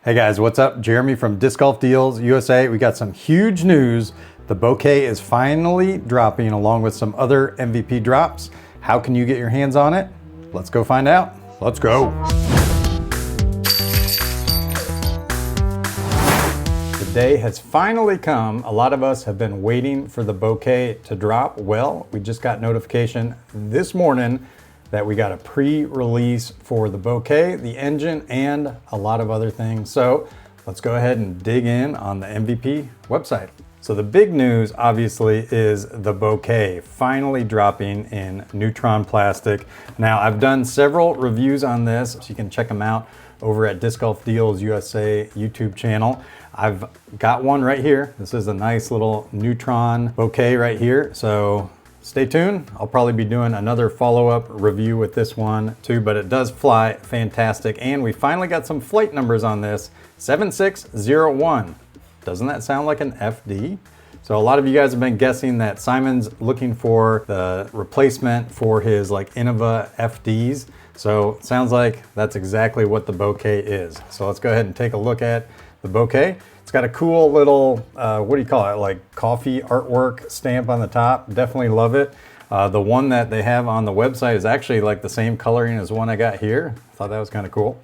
Hey guys, what's up? Jeremy from Disc Golf Deals USA. We got some huge news. The Bokeh is finally dropping along with some other MVP drops. How can you get your hands on it? Let's go find out. Let's go. The day has finally come. A lot of us have been waiting for the Bokeh to drop. Well, we just got notification this morning that we got a pre-release for the Bokeh, the engine, and a lot of other things. So let's go ahead and dig in on the MVP website. So the big news, obviously, is the Bokeh finally dropping in Neutron plastic. Now, I've done several reviews on this, so you can check them out over at Disc Golf Deals USA YouTube channel. I've got one right here. This is a nice little Neutron Bokeh right here. So stay tuned. I'll probably be doing another follow-up review with this one too, but it does fly fantastic. And we finally got some flight numbers on this, 7601. Doesn't that sound like an FD? So a lot of you guys have been guessing that Simon's looking for the replacement for his like Innova FDs. So it sounds like that's exactly what the Bokeh is. So let's go ahead and take a look at the Bokeh. It's got a cool little, what do you call it? Like coffee artwork stamp on the top. Definitely love it. The one that they have on the website is actually like the same coloring as the one I got here. I thought that was kind of cool.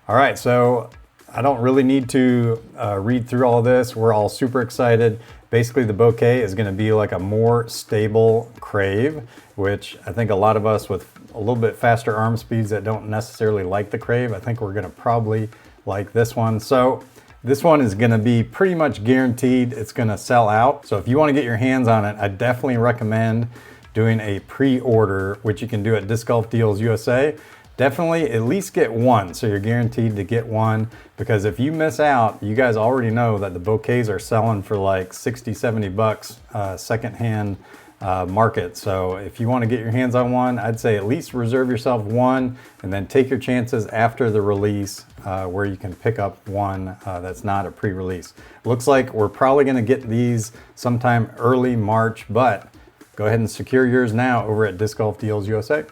All right, so I don't really need to read through all this. We're all super excited. Basically, the Bokeh is gonna be like a more stable Crave, which I think a lot of us with a little bit faster arm speeds that don't necessarily like the Crave, I think we're gonna probably like this one. So this one is gonna be pretty much guaranteed it's gonna sell out. So if you wanna get your hands on it, I definitely recommend doing a pre-order, which you can do at Disc Golf Deals USA. Definitely at least get one, so you're guaranteed to get one, because if you miss out, you guys already know that the Bokehs are selling for like 60, 70 bucks secondhand market. So if you want to get your hands on one, I'd say at least reserve yourself one and then take your chances after the release where you can pick up one that's not a pre-release. Looks like we're probably going to get these sometime early March, but go ahead and secure yours now over at Disc Golf Deals USA.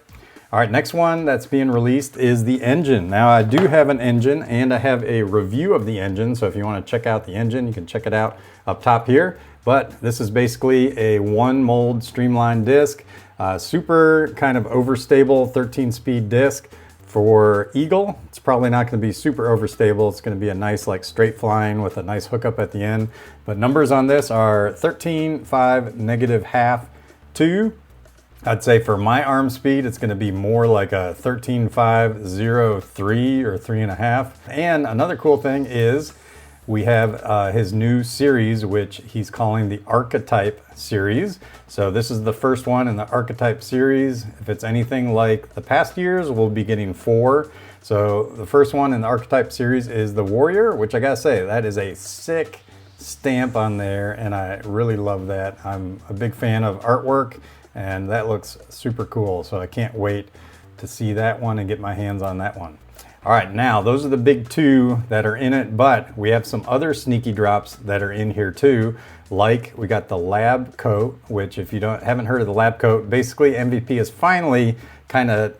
All right, next one that's being released is the engine. Now I do have an engine and I have a review of the engine. So if you want to check out the engine, you can check it out up top here. But this is basically a one mold Streamline disc, super kind of overstable 13-speed disc. For Eagle, it's probably not going to be super overstable. It's going to be a nice like straight flying with a nice hookup at the end. But numbers on this are 13.5, -0.5, 2. I'd say for my arm speed, it's going to be more like a 13.5, 0.3 or 3.5. And another cool thing is we have his new series, which he's calling the Archetype series. So this is the first one in the Archetype series. If it's anything like the past years, we'll be getting 4. So the first one in the Archetype series is the Warrior, which I gotta say, that is a sick stamp on there, and I really love that. I'm a big fan of artwork, and that looks super cool. So I can't wait to see that one and get my hands on that one. All right, now those are the big two that are in it, but we have some other sneaky drops that are in here too. Like we got the Lab Coat, which if you haven't heard of the Lab Coat, basically MVP is finally kind of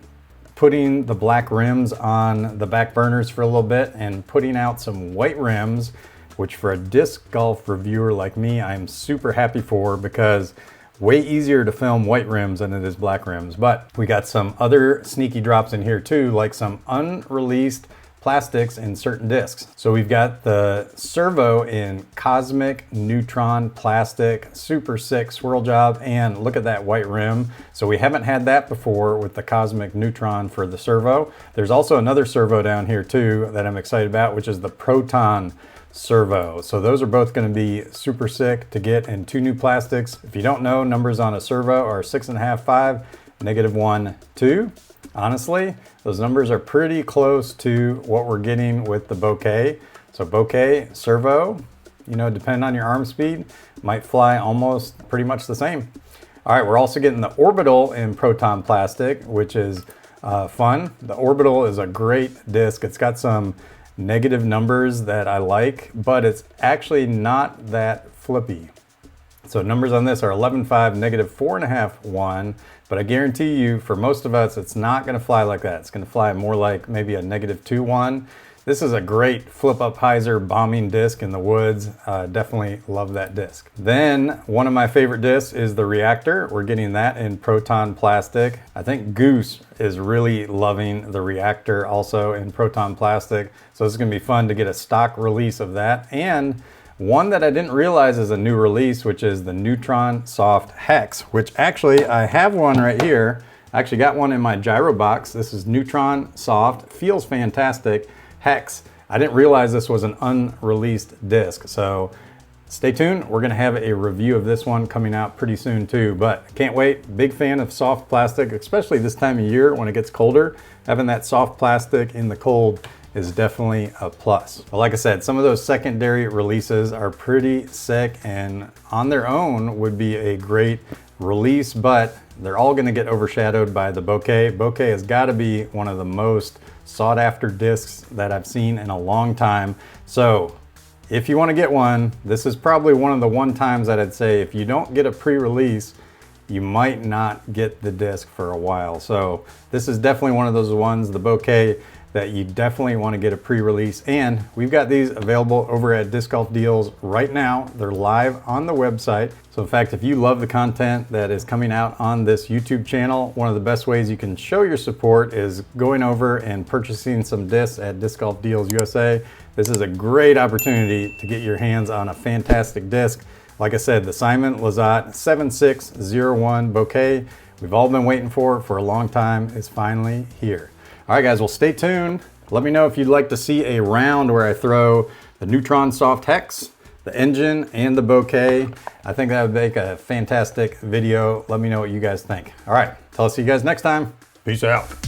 putting the black rims on the back burners for a little bit and putting out some white rims, which for a disc golf reviewer like me, I'm super happy for, because way easier to film white rims than it is black rims. But we got some other sneaky drops in here too, like some unreleased plastics in certain discs. So we've got the Servo in Cosmic Neutron plastic, super sick swirl job, and look at that white rim. So we haven't had that before with the Cosmic Neutron for the Servo. There's also another Servo down here too that I'm excited about, which is the Proton Servo. So those are both going to be super sick to get in 2 new plastics. If you don't know, numbers on a Servo are 6.5, 5, -1, 2. Honestly, those numbers are pretty close to what we're getting with the Bokeh. So Bokeh, Servo, you know, depending on your arm speed, might fly almost pretty much the same. All right, we're also getting the Orbital in Proton plastic, which is fun. The Orbital is a great disc. It's got some negative numbers that I like, but it's actually not that flippy. So numbers on this are 11.5, -4.5, 1, but I guarantee you for most of us, it's not gonna fly like that. It's gonna fly more like maybe a -2, 1 This is a great flip up hyzer bombing disc in the woods. Definitely love that disc. Then one of my favorite discs is the Reactor. We're getting that in Proton plastic. I think Goose is really loving the Reactor also in Proton plastic. So it's gonna be fun to get a stock release of that. And one that I didn't realize is a new release, which is the Neutron Soft Hex, which actually I have one right here. I actually got one in my gyro box. This is Neutron Soft, feels fantastic. Hex. I didn't realize this was an unreleased disc, so stay tuned. We're gonna have a review of this one coming out pretty soon too, but can't wait. Big fan of soft plastic, especially this time of year when it gets colder. Having that soft plastic in the cold is definitely a plus. But like I said, some of those secondary releases are pretty sick and on their own would be a great release, but they're all gonna get overshadowed by the Bokeh. Bokeh has gotta be one of the most sought after discs that I've seen in a long time. So if you wanna get one, this is probably one of the times that I'd say if you don't get a pre-release, you might not get the disc for a while. So this is definitely one of those ones, the Bokeh, that you definitely want to get a pre-release. And we've got these available over at Disc Golf Deals right now. They're live on the website. So in fact, if you love the content that is coming out on this YouTube channel, one of the best ways you can show your support is going over and purchasing some discs at Disc Golf Deals USA. This is a great opportunity to get your hands on a fantastic disc. Like I said, the Simon Lizotte 7601 Bokeh, we've all been waiting for a long time, is finally here. All right, guys, well, stay tuned. Let me know if you'd like to see a round where I throw the Neutron Soft Hex, the engine, and the Bokeh. I think that would make a fantastic video. Let me know what you guys think. All right, till I see you guys next time. Peace out.